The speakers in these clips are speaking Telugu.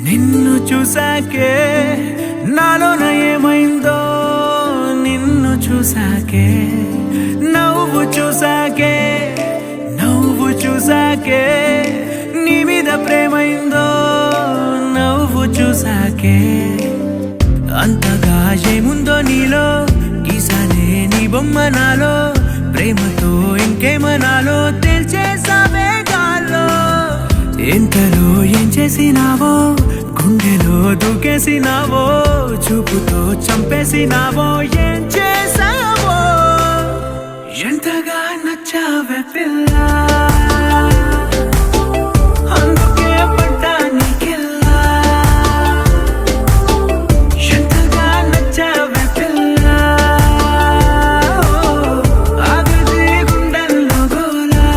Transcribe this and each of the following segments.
నిన్ను చూసాకే నాలోన ఏమైందో నిన్ను చూసాకే నువ్వు చూసాకే నీ మీద ప్రేమైందో నువ్వు చూసాకే అంతగా ఏముందో నీలో గీసానే నీ బొమ్మ నాలో ప్రేమతో ఇంకేమనాలో తెలిచేసావే గాల్లో ఎంతలో ఏం చేసినావో గుండెలో దూకేసినావో చూపుతో చంపేసినావో ఏం చేసావో ఎంతగా నచ్చావే పిల్ల అందుకే పడ్డా నీకెల్లా ఎంతగా నచ్చావే పిల్ల ఆగది గుండెల్లో గోలా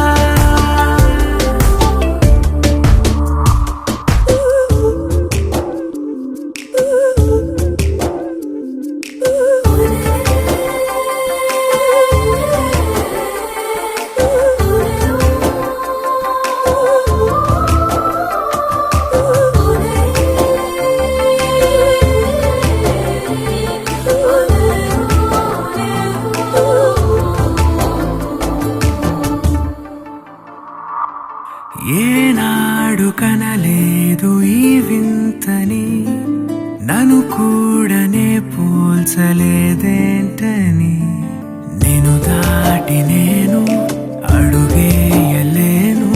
ఏనాడు కనలేదు ఈ వింతని నన్ను కూడానే పోల్చలేదేంటని నేను దాటి నేను అడుగేయలేను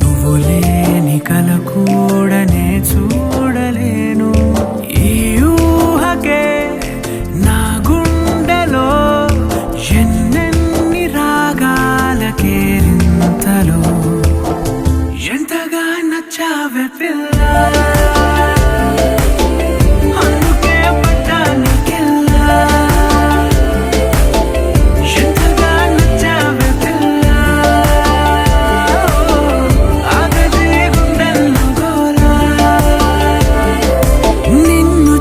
నువ్వు లేని కల కూడానే చూడలేను ఈ ఊహకే నా గుండెలో ఎన్నెన్ని రాగాలకేరింతలో ఎంతగా నచ్చావే పిల్ల అందుకే పడ్డా నీకెల్లా ఎంతగా నచ్చావే పిల్ల ఆగది గుండెల్లో గోలా నిన్ను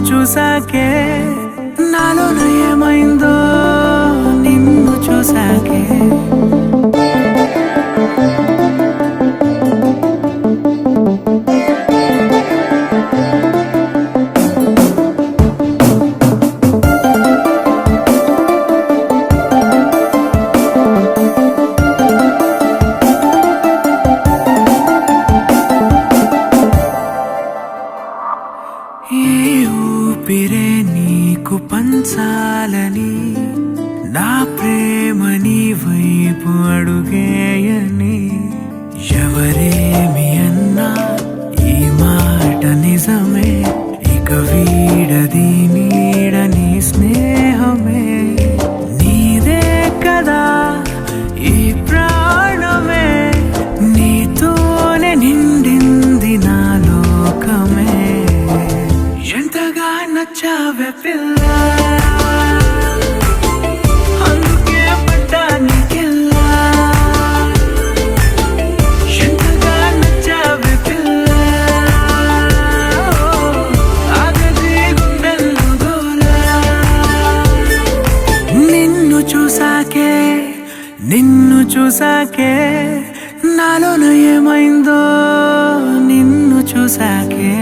చూసాకే నాలోన ఏమైందో నిన్ను చూసాకే ఈ ఊపిరే నీకు పంచాలని నా ప్రేమ నీ వైపు అడుగేయని ఎవరేమి అన్నా ఈ మాట నిజమే ఇక వీడది నీడని స్నేహమే నీదే కదా ఈ ప్రాణమే నీతోనే నిండింది నా లోకమే ఎంతగా నచ్చావే పిల్ల అందుకే పడ్డా నీకెల్లా ఎంతగా నచ్చావే పిల్ల ఆగది గుండెల్లో గోలా నిన్ను చూసాకే నాలోన ఏమైందో నిన్ను చూసాకే